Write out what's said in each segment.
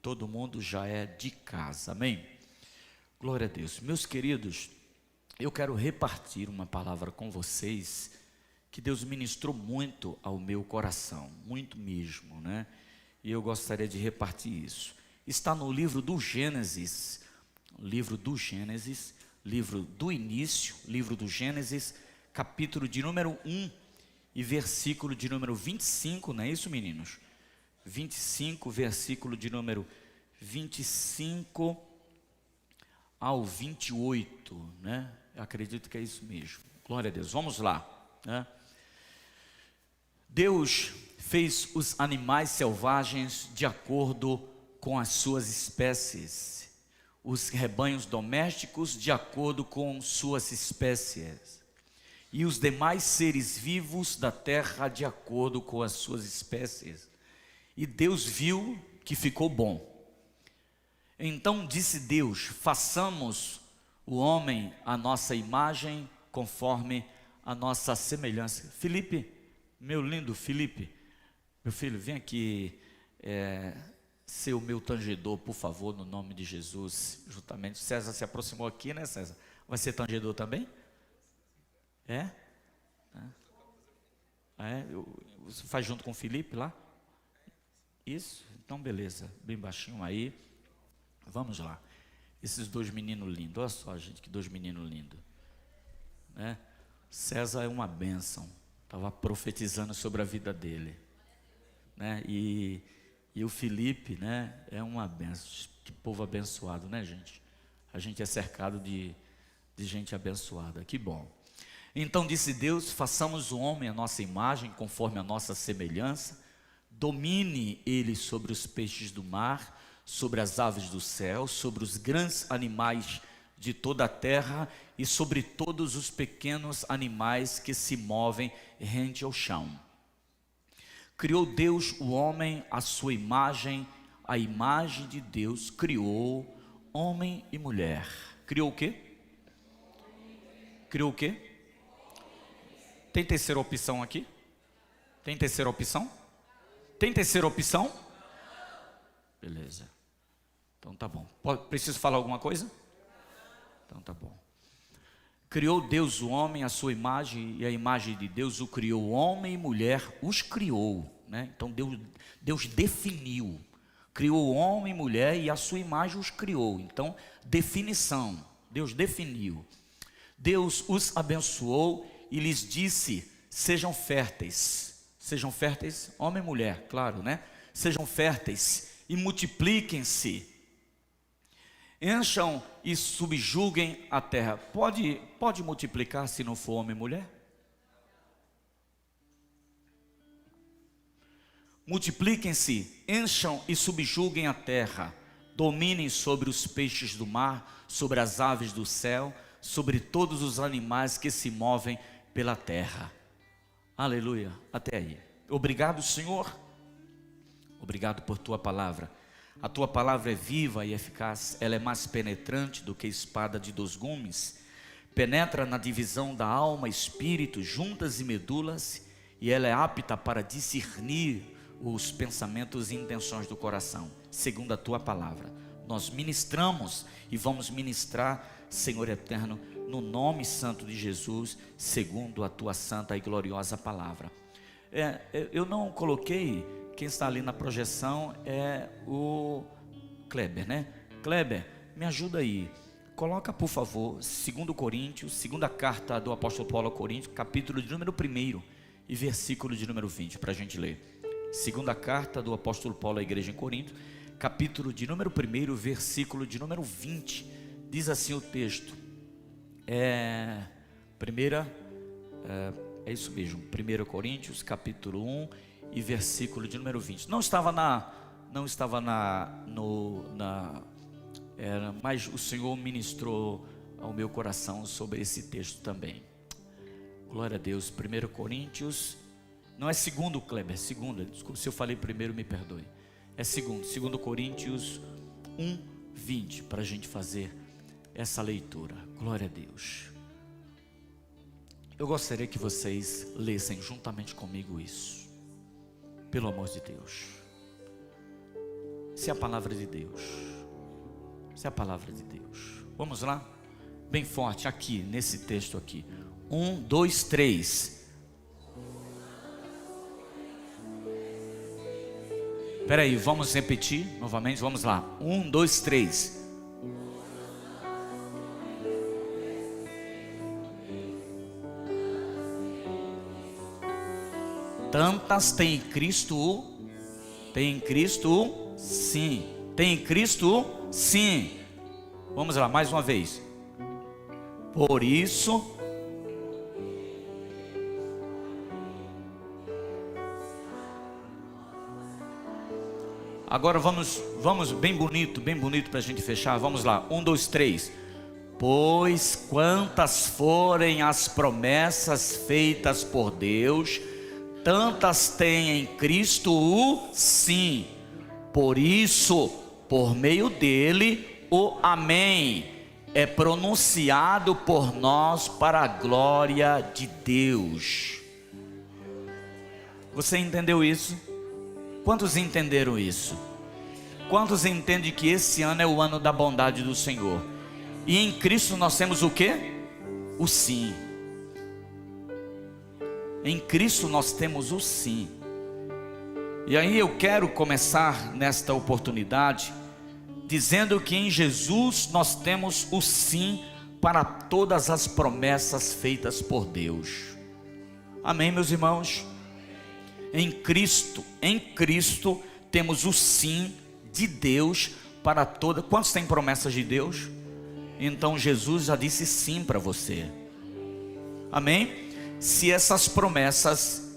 todo mundo já é de casa, amém? Glória a Deus. Meus queridos, eu quero repartir uma palavra com vocês, que Deus ministrou muito ao meu coração, muito mesmo, né? E eu gostaria de repartir isso. Está no livro do Gênesis, livro do início, livro do Gênesis, capítulo de número 1 e versículo de número 25, não é isso, meninos? 25, versículo de número 25 ao 28, né? Eu acredito que é isso mesmo. Glória a Deus, vamos lá, né? Deus fez os animais selvagens de acordo com as suas espécies, os rebanhos domésticos de acordo com suas espécies, e os demais seres vivos da terra de acordo com as suas espécies. E Deus viu que ficou bom. Então disse Deus: façamos o homem à nossa imagem, conforme a nossa semelhança. Felipe, meu lindo Felipe, meu filho, vem aqui ser o meu tangedor, por favor, no nome de Jesus. Juntamente, César se aproximou aqui, né, César? Vai ser tangedor também? Você faz junto com o Felipe lá? Isso? Então beleza, bem baixinho aí. Vamos lá. Esses dois meninos lindos, olha só, gente, que dois meninos lindos, né? César é uma bênção. Estava profetizando sobre a vida dele, né? E o Felipe, né, é uma bênção. Que povo abençoado, né, gente? A gente é cercado de gente abençoada, que bom. Então disse Deus: façamos o homem à nossa imagem, conforme a nossa semelhança, domine ele sobre os peixes do mar, sobre as aves do céu, sobre os grandes animais de toda a terra e sobre todos os pequenos animais que se movem rente ao chão. Criou Deus o homem à sua imagem, a imagem de Deus criou homem e mulher. Criou o quê? Criou o quê? Tem terceira opção aqui? Tem terceira opção? Tem terceira opção? Beleza. Então tá bom. Preciso falar alguma coisa? Então tá bom. Criou Deus o homem à sua imagem, e a imagem de Deus o criou, homem e mulher os criou, né? Então Deus definiu, criou homem e mulher e a sua imagem os criou. Então, definição, Deus definiu. Deus os abençoou e lhes disse: sejam férteis, homem e mulher, claro, né? Sejam férteis e multipliquem-se, encham e subjuguem a terra. Pode multiplicar se não for homem e mulher? Multipliquem-se, encham e subjuguem a terra, dominem sobre os peixes do mar, sobre as aves do céu, sobre todos os animais que se movem pela terra. Aleluia, até aí. Obrigado, Senhor. Obrigado por tua palavra. A tua palavra é viva e eficaz, ela é mais penetrante do que espada de 2 gumes, penetra na divisão da alma, espírito, juntas e medulas, e ela é apta para discernir os pensamentos e intenções do coração, segundo a tua palavra. Nós ministramos e vamos ministrar, Senhor eterno, no nome santo de Jesus, segundo a tua santa e gloriosa palavra. Eu não coloquei. Quem está ali na projeção é o Kleber, né? Kleber, me ajuda aí. Coloca, por favor, 2 Coríntios, segunda carta do apóstolo Paulo a Coríntios, capítulo de número 1 e versículo de número 20, para a gente ler. Segunda carta do apóstolo Paulo à igreja em Corinto, capítulo de número 1, versículo de número 20. Diz assim o texto. É isso mesmo, 1 Coríntios, capítulo 1 e versículo de número 20. Mas o Senhor ministrou ao meu coração sobre esse texto também. Glória a Deus. 1 Coríntios, não é segundo, Kleber, segunda, desculpa se eu falei primeiro, me perdoe. É segundo Coríntios 1, 20, para a gente fazer essa leitura. Glória a Deus. Eu gostaria que vocês lessem juntamente comigo isso, pelo amor de Deus. Isso é a palavra de Deus. Isso é a palavra de Deus. Vamos lá? Bem forte, aqui, nesse texto aqui. 1, 2, 3. Espera aí, vamos repetir novamente, vamos lá. 1, 2, 3. Tantas tem em Cristo, tem em Cristo, sim. Tem em Cristo, sim. Vamos lá, mais uma vez. Por isso, agora vamos bem bonito para a gente fechar. Vamos lá, 1, 2, 3. Pois quantas forem as promessas feitas por Deus, tantas tem em Cristo o sim. Por isso, por meio dele, o amém é pronunciado por nós para a glória de Deus. Você entendeu isso? Quantos entenderam isso? Quantos entendem que esse ano é o ano da bondade do Senhor? E em Cristo nós temos o quê? O sim. Em Cristo nós temos o sim. E aí eu quero começar nesta oportunidade dizendo que em Jesus nós temos o sim para todas as promessas feitas por Deus. Amém, meus irmãos? Em Cristo temos o sim de Deus para toda. Quantos têm promessas de Deus? Então Jesus já disse sim para você. Amém? Se essas promessas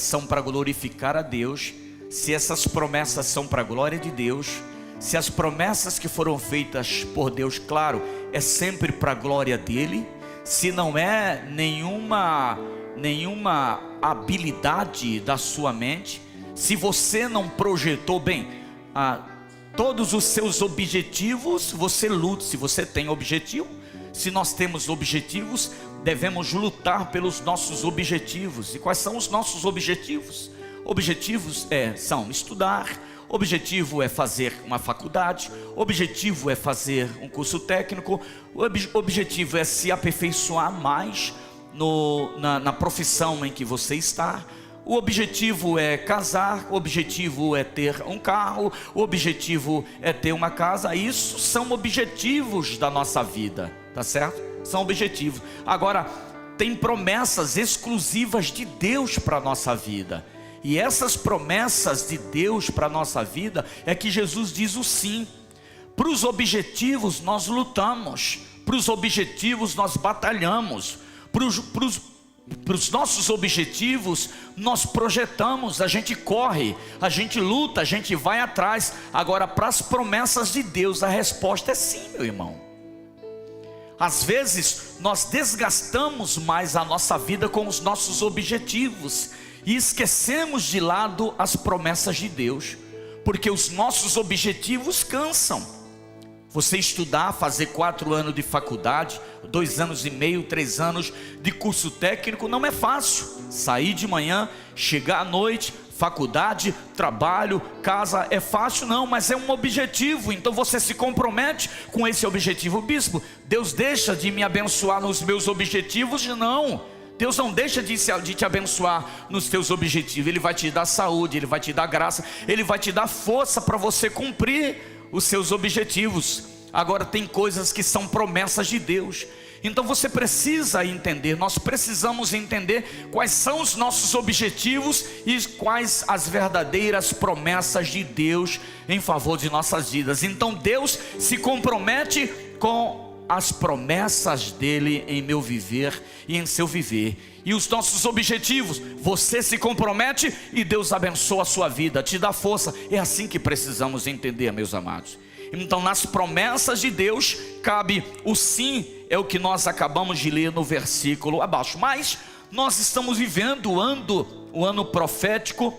são para glorificar a Deus, se essas promessas são para a glória de Deus, se as promessas que foram feitas por Deus, claro, é sempre para a glória dele, se não é nenhuma habilidade da sua mente, se você não projetou bem todos os seus objetivos, você luta. Se você tem objetivo, se nós temos objetivos, devemos lutar pelos nossos objetivos. E quais são os nossos objetivos? Objetivos são estudar, objetivo é fazer uma faculdade, objetivo é fazer um curso técnico, objetivo é se aperfeiçoar mais na profissão em que você está. O objetivo é casar, o objetivo é ter um carro, o objetivo é ter uma casa. Isso são objetivos da nossa vida, tá certo? São objetivos. Agora, tem promessas exclusivas de Deus para a nossa vida. E essas promessas de Deus para a nossa vida é que Jesus diz o sim. Para os objetivos nós lutamos, para os objetivos nós batalhamos, para os nossos objetivos nós projetamos, a gente corre, a gente luta, a gente vai atrás. Agora, para as promessas de Deus, a resposta é sim, meu irmão. Às vezes nós desgastamos mais a nossa vida com os nossos objetivos e esquecemos de lado as promessas de Deus, porque os nossos objetivos cansam. Você estudar, fazer 4 anos de faculdade, 2 anos e meio, 3 anos de curso técnico não é fácil. Sair de manhã, chegar à noite, faculdade, trabalho, casa, é fácil não, mas é um objetivo. Então você se compromete com esse objetivo. Bispo, Deus deixa de me abençoar nos meus objetivos? Não, Deus não deixa de te abençoar nos teus objetivos. Ele vai te dar saúde, Ele vai te dar graça, Ele vai te dar força para você cumprir os seus objetivos. Agora, tem coisas que são promessas de Deus. Então você precisa entender, nós precisamos entender quais são os nossos objetivos e quais as verdadeiras promessas de Deus em favor de nossas vidas. Então Deus se compromete com as promessas dele em meu viver e em seu viver. E os nossos objetivos, você se compromete e Deus abençoa a sua vida, te dá força. É assim que precisamos entender, meus amados. Então, nas promessas de Deus cabe o sim, é o que nós acabamos de ler no versículo abaixo. Mas nós estamos vivendo o ano profético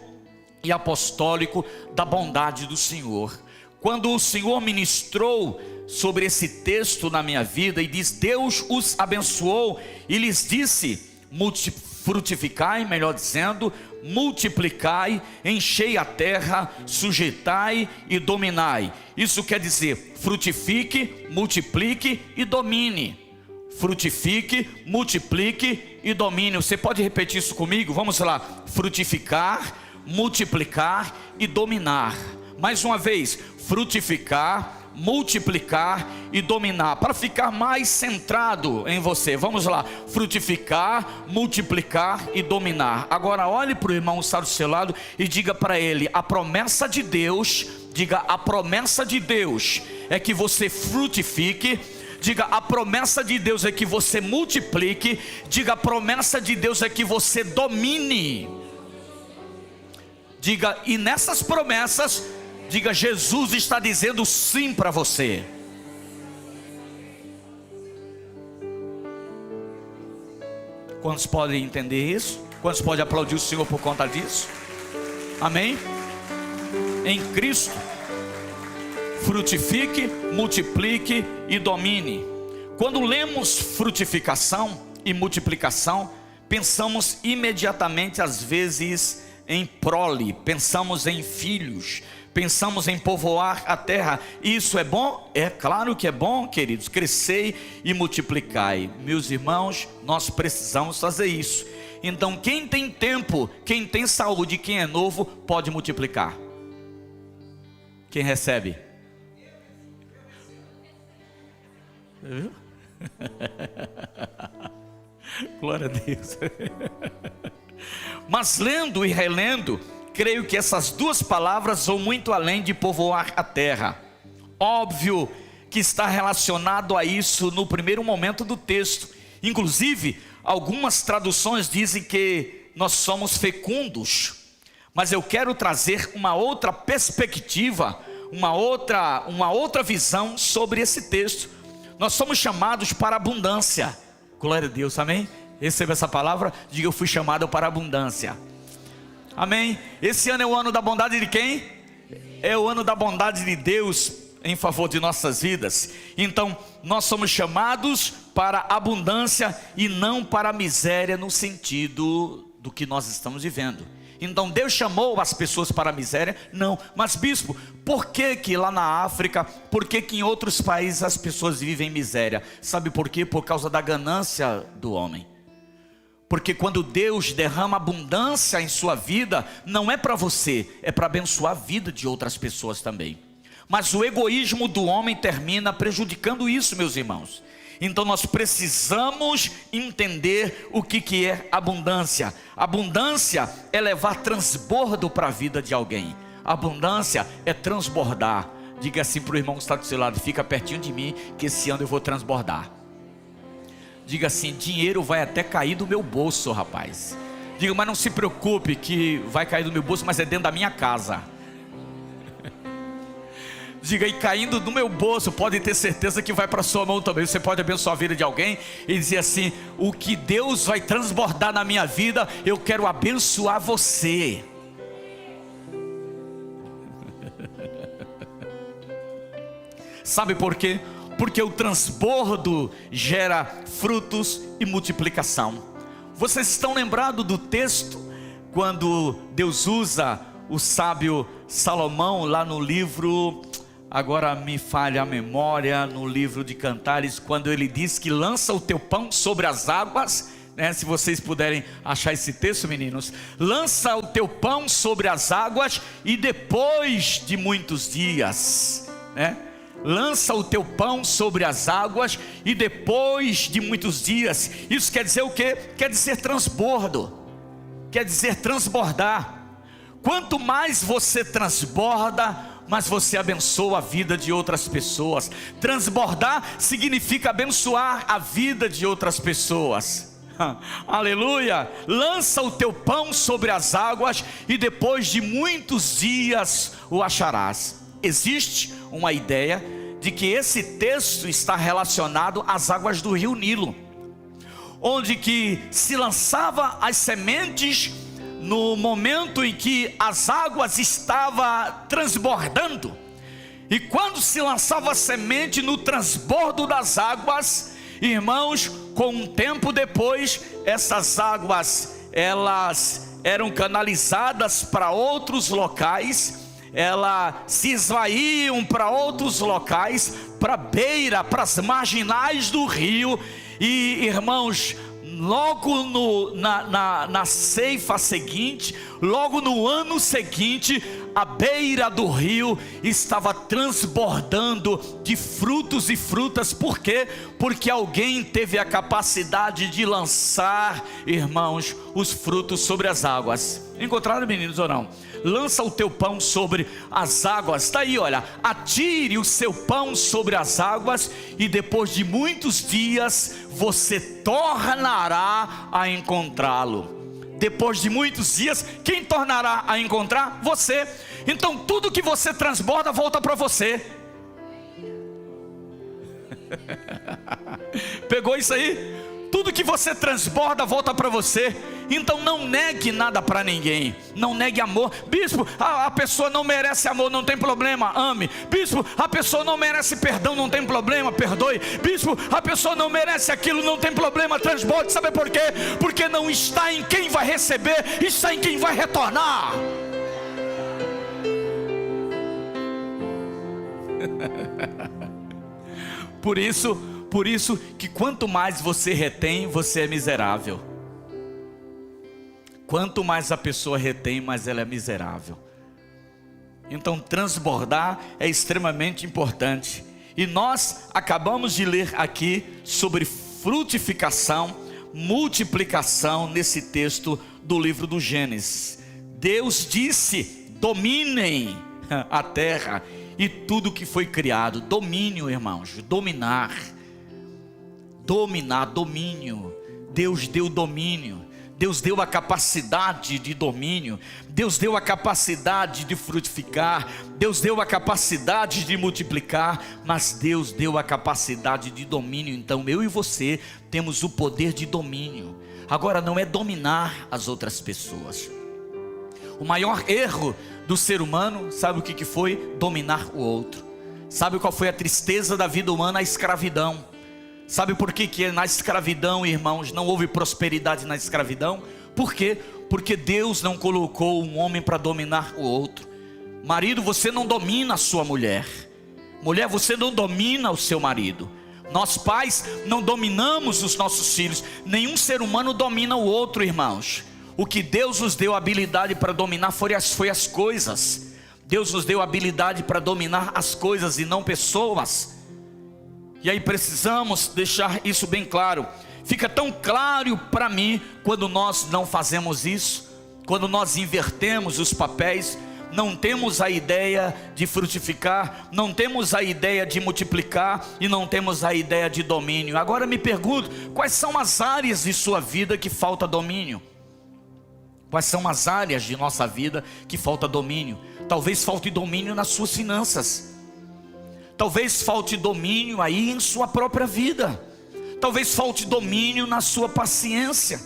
e apostólico da bondade do Senhor. Quando o Senhor ministrou sobre esse texto na minha vida e diz: Deus os abençoou e lhes disse: frutificai, melhor dizendo, multiplicai, enchei a terra, sujeitai e dominai. Isso quer dizer, frutifique, multiplique e domine. Frutifique, multiplique e domine. Você pode repetir isso comigo? Vamos lá. Frutificar, multiplicar e dominar. Mais uma vez, frutificar, multiplicar e dominar, para ficar mais centrado em você. Vamos lá, frutificar, multiplicar e dominar. Agora olhe para o irmão que está do seu lado e diga para ele: a promessa de Deus, diga, a promessa de Deus é que você frutifique. Diga, a promessa de Deus é que você multiplique. Diga, a promessa de Deus é que você domine. Diga, e nessas promessas, diga, Jesus está dizendo sim para você. Quantos podem entender isso? Quantos podem aplaudir o Senhor por conta disso? Amém? Em Cristo, frutifique, multiplique e domine. Quando lemos frutificação e multiplicação, pensamos imediatamente às vezes em prole, pensamos em filhos, pensamos em povoar a terra. Isso é bom? É claro que é bom, queridos. Crescei e multiplicai. Meus irmãos, nós precisamos fazer isso. Então quem tem tempo, quem tem saúde, quem é novo, pode multiplicar. Quem recebe? Viu? Glória a Deus. Mas lendo e relendo, creio que essas duas palavras vão muito além de povoar a terra. Óbvio que está relacionado a isso no primeiro momento do texto. Inclusive, algumas traduções dizem que nós somos fecundos. Mas eu quero trazer uma outra perspectiva, uma outra visão sobre esse texto. Nós somos chamados para abundância. Glória a Deus, amém? Receba essa palavra, diga: eu fui chamado para abundância. Amém? Esse ano é o ano da bondade de quem? É o ano da bondade de Deus em favor de nossas vidas. Então, nós somos chamados para abundância e não para a miséria, no sentido do que nós estamos vivendo. Então Deus chamou as pessoas para a miséria? Não. Mas bispo, por que lá na África, por que em outros países as pessoas vivem miséria? Sabe por quê? Por causa da ganância do homem. Porque quando Deus derrama abundância em sua vida, não é para você, é para abençoar a vida de outras pessoas também. Mas o egoísmo do homem termina prejudicando isso, meus irmãos. Então nós precisamos entender o que é abundância. Abundância é levar transbordo para a vida de alguém. Abundância é transbordar. Diga assim para o irmão que está do seu lado: fica pertinho de mim, que esse ano eu vou transbordar. Diga assim: dinheiro vai até cair do meu bolso, rapaz. Diga: mas não se preocupe que vai cair do meu bolso, mas é dentro da minha casa. Diga: e caindo do meu bolso, pode ter certeza que vai para a sua mão também. Você pode abençoar a vida de alguém e dizer assim: o que Deus vai transbordar na minha vida, eu quero abençoar você. Sabe por quê? Porque o transbordo gera frutos e multiplicação. Vocês estão lembrados do texto quando Deus usa o sábio Salomão lá no livro, agora me falha a memória, no livro de Cantares, quando ele diz que lança o teu pão sobre as águas, né? Se vocês puderem achar esse texto, meninos, lança o teu pão sobre as águas e depois de muitos dias, né? Lança o teu pão sobre as águas e depois de muitos dias. Isso quer dizer o quê? Quer dizer transbordo, quer dizer transbordar. Quanto mais você transborda, mais você abençoa a vida de outras pessoas. Transbordar significa abençoar a vida de outras pessoas. Aleluia! Lança o teu pão sobre as águas e depois de muitos dias o acharás. Existe uma ideia de que esse texto está relacionado às águas do rio Nilo, onde que se lançava as sementes no momento em que as águas estavam transbordando. E quando se lançava a semente no transbordo das águas, irmãos, com um tempo depois, essas águas elas eram canalizadas para outros locais, elas se esvaíam para outros locais, para a beira, para as marginais do rio. E irmãos, logo na ceifa seguinte, logo no ano seguinte, a beira do rio estava transbordando de frutos e frutas. Por quê? Porque alguém teve a capacidade de lançar, irmãos, os frutos sobre as águas. Encontraram, meninos, ou não? Lança o teu pão sobre as águas. Está aí, olha, atire o seu pão sobre as águas, e depois de muitos dias você tornará a encontrá-lo. Depois de muitos dias, quem tornará a encontrar? Você. Então tudo que você transborda volta para você. Pegou isso aí? Tudo que você transborda volta para você. Então não negue nada para ninguém. Não negue amor. Bispo, a pessoa não merece amor, não tem problema, ame. Bispo, a pessoa não merece perdão, não tem problema, perdoe. Bispo, a pessoa não merece aquilo, não tem problema, transborde. Sabe por quê? Porque não está em quem vai receber, está em quem vai retornar. Por isso que quanto mais você retém, você é miserável. Quanto mais a pessoa retém, mais ela é miserável. Então transbordar é extremamente importante. E nós acabamos de ler aqui sobre frutificação, multiplicação, nesse texto do livro do Gênesis. Deus disse: dominem a terra e tudo que foi criado. Domínio, irmãos, dominar, domínio. Deus deu domínio. Deus deu a capacidade de domínio. Deus deu a capacidade de frutificar. Deus deu a capacidade de multiplicar. Mas Deus deu a capacidade de domínio. Então eu e você temos o poder de domínio. Agora não é dominar as outras pessoas. O maior erro do ser humano, sabe o que foi? Dominar o outro. Sabe qual foi a tristeza da vida humana? A escravidão. Sabe por que na escravidão, irmãos, não houve prosperidade na escravidão? Por quê? Porque Deus não colocou um homem para dominar o outro. Marido, você não domina a sua mulher. Mulher, você não domina o seu marido. Nós pais não dominamos os nossos filhos. Nenhum ser humano domina o outro, irmãos. O que Deus nos deu habilidade para dominar foi as coisas. Deus nos deu habilidade para dominar as coisas e não pessoas. E aí precisamos deixar isso bem claro. Fica tão claro para mim quando nós não fazemos isso, quando nós invertemos os papéis. Não temos a ideia de frutificar, não temos a ideia de multiplicar e não temos a ideia de domínio. Agora me pergunto, quais são as áreas de sua vida que falta domínio? Quais são as áreas de nossa vida que falta domínio? Talvez falte domínio nas suas finanças. Talvez falte domínio aí em sua própria vida. Talvez falte domínio na sua paciência.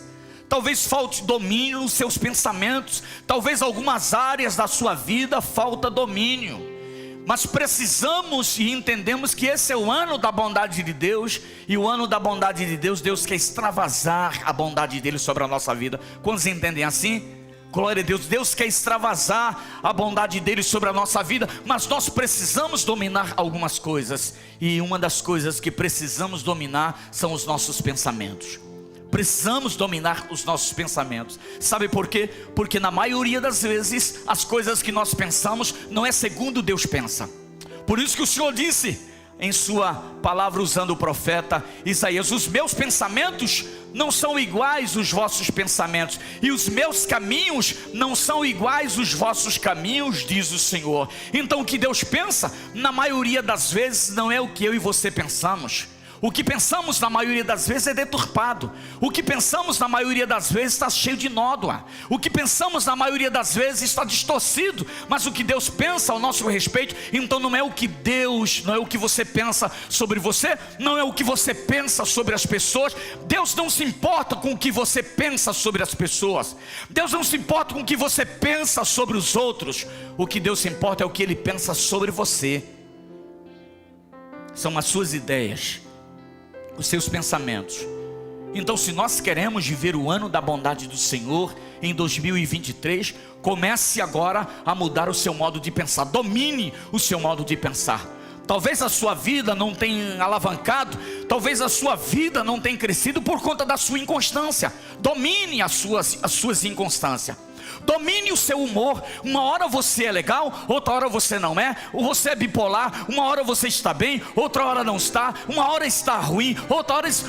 Talvez falte domínio nos seus pensamentos. Talvez algumas áreas da sua vida falta domínio. Mas precisamos e entendemos que esse é o ano da bondade de Deus. E o ano da bondade de Deus, Deus quer extravasar a bondade dele sobre a nossa vida. Quantos entendem assim? Glória a Deus. Deus quer extravasar a bondade dele sobre a nossa vida. Mas nós precisamos dominar algumas coisas. E uma das coisas que precisamos dominar são os nossos pensamentos. Precisamos dominar os nossos pensamentos. Sabe por quê? Porque na maioria das vezes as coisas que nós pensamos não é segundo Deus pensa. Por isso que o Senhor disse em sua palavra, usando o profeta Isaías: os meus pensamentos não são iguais os vossos pensamentos, e os meus caminhos não são iguais os vossos caminhos, diz o Senhor. Então o que Deus pensa, na maioria das vezes, não é o que eu e você pensamos. O que pensamos na maioria das vezes é deturpado. O que pensamos na maioria das vezes está cheio de nódoa. O que pensamos na maioria das vezes está distorcido. Mas o que Deus pensa ao nosso respeito, então não é o que Deus, não é o que você pensa sobre você, não é o que você pensa sobre as pessoas. Deus não se importa com o que você pensa sobre as pessoas. Deus não se importa com o que você pensa sobre os outros. O que Deus se importa é o que Ele pensa sobre você. São as suas ideias, os seus pensamentos. Então, se nós queremos viver o ano da bondade do Senhor em 2023, comece agora a mudar o seu modo de pensar. Domine o seu modo de pensar. Talvez a sua vida não tenha alavancado, talvez a sua vida não tenha crescido por conta da sua inconstância. Domine as suas inconstâncias. Domine o seu humor. Uma hora você é legal, outra hora você não é. Ou você é bipolar, uma hora você está bem, outra hora não está. Uma hora está ruim,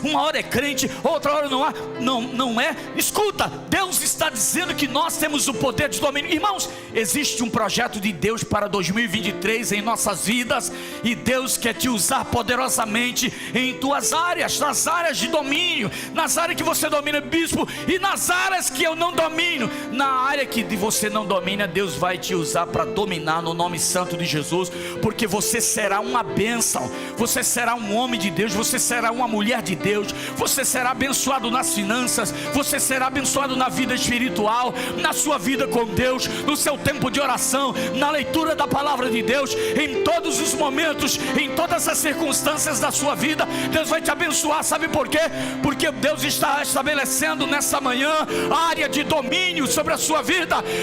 uma hora é crente, outra hora não é. Escuta, Deus está dizendo que nós temos o poder de domínio. Irmãos, existe um projeto de Deus para 2023 em nossas vidas, e Deus quer te usar poderosamente em tuas áreas, nas áreas de domínio, nas áreas que você domina, bispo, e nas áreas que eu não domino. Na área que você não domina, Deus vai te usar para dominar no nome santo de Jesus, porque você será uma bênção, você será um homem de Deus, você será uma mulher de Deus, você será abençoado nas finanças, você será abençoado na vida espiritual, na sua vida com Deus, no seu tempo de oração, na leitura da palavra de Deus, em todos os momentos, em todas as circunstâncias da sua vida. Deus vai te abençoar. Sabe por quê? Porque Deus está estabelecendo nessa manhã a área de domínio sobre a sua vida.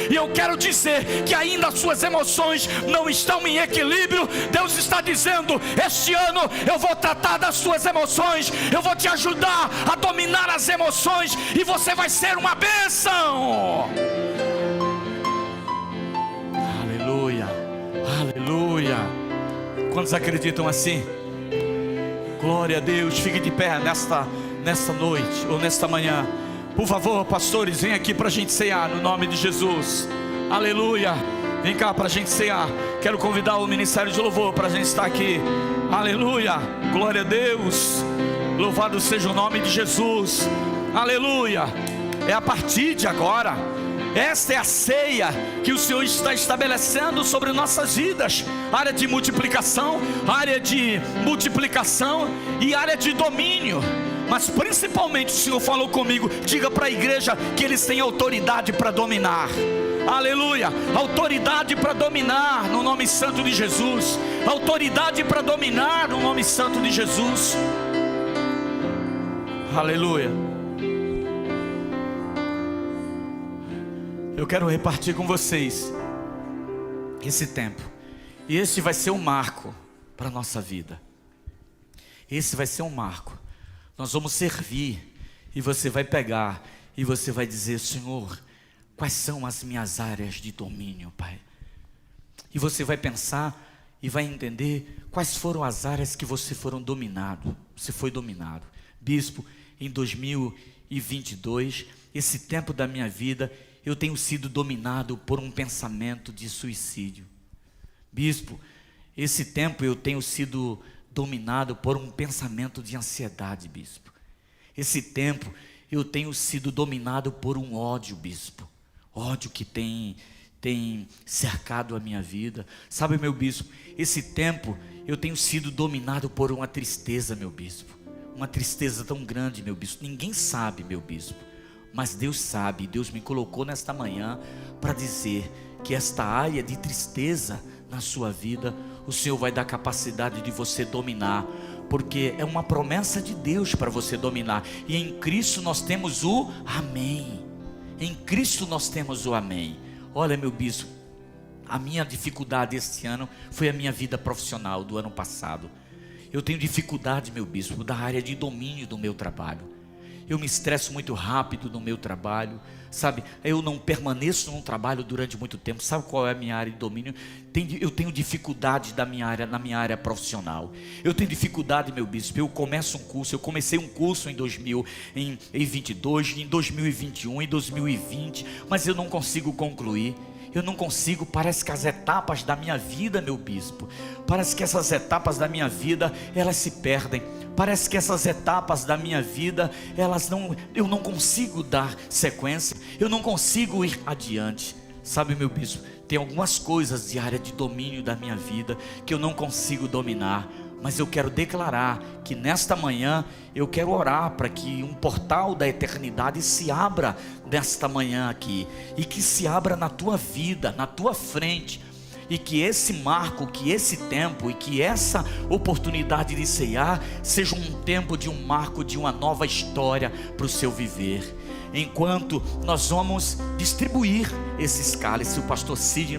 E eu quero dizer que ainda as suas emoções não estão em equilíbrio. Deus está dizendo: este ano eu vou tratar das suas emoções, eu vou te ajudar a dominar as emoções, e você vai ser uma bênção. Aleluia, aleluia. Quantos acreditam assim? Glória a Deus. Fique de pé nesta noite ou nesta manhã. Por favor, pastores, vem aqui para a gente cear no nome de Jesus. Aleluia. Vem cá para a gente cear. Quero convidar o ministério de louvor para a gente estar aqui. Aleluia. Glória a Deus. Louvado seja o nome de Jesus. Aleluia. É a partir de agora. Esta é a ceia que o Senhor está estabelecendo sobre nossas vidas. Área de multiplicação, área de multiplicação e área de domínio. Mas principalmente o Senhor falou comigo: diga para a igreja que eles têm autoridade para dominar. Aleluia, autoridade para dominar no nome santo de Jesus. Autoridade para dominar no nome santo de Jesus. Aleluia. Eu quero repartir com vocês esse tempo, e esse vai ser um marco para a nossa vida. Esse vai ser um marco. Nós vamos servir, e você vai pegar e você vai dizer: Senhor, quais são as minhas áreas de domínio, Pai? E você vai pensar e vai entender quais foram as áreas que você foi dominado. Bispo, em 2022, esse tempo da minha vida, eu tenho sido dominado por um pensamento de suicídio. Bispo, esse tempo eu tenho sido dominado por um pensamento de ansiedade, bispo. Esse tempo eu tenho sido dominado por um ódio, bispo. Ódio que tem cercado a minha vida. Sabe, meu bispo, esse tempo eu tenho sido dominado por uma tristeza, meu bispo. Uma tristeza tão grande, meu bispo. Ninguém sabe, meu bispo, mas Deus sabe. Deus me colocou nesta manhã para dizer que esta área de tristeza na sua vida, o Senhor vai dar capacidade de você dominar, porque é uma promessa de Deus para você dominar. E em Cristo nós temos o amém. Em Cristo nós temos o amém. Olha, meu bispo, a minha dificuldade este ano foi a minha vida profissional do ano passado. Eu tenho dificuldade, meu bispo, da área de domínio do meu trabalho. Eu me estresso muito rápido no meu trabalho, sabe? Eu não permaneço num trabalho durante muito tempo. Sabe qual é a minha área de domínio? Eu tenho dificuldade na minha área profissional. Eu tenho dificuldade, meu bispo. Eu comecei um curso em 2022, em 2021, em 2020, mas eu não consigo concluir. Eu não consigo. Parece que as etapas da minha vida, meu bispo, parece que essas etapas da minha vida, elas se perdem. Parece que essas etapas da minha vida, eu não consigo dar sequência, eu não consigo ir adiante. Sabe, meu bispo, tem algumas coisas de área de domínio da minha vida que eu não consigo dominar, mas eu quero declarar que nesta manhã eu quero orar para que um portal da eternidade se abra nesta manhã aqui, e que se abra na tua vida, na tua frente. E que esse marco, que esse tempo e que essa oportunidade de ceiar seja um tempo de um marco de uma nova história para o seu viver. Enquanto nós vamos distribuir esses cálices, o pastor Cid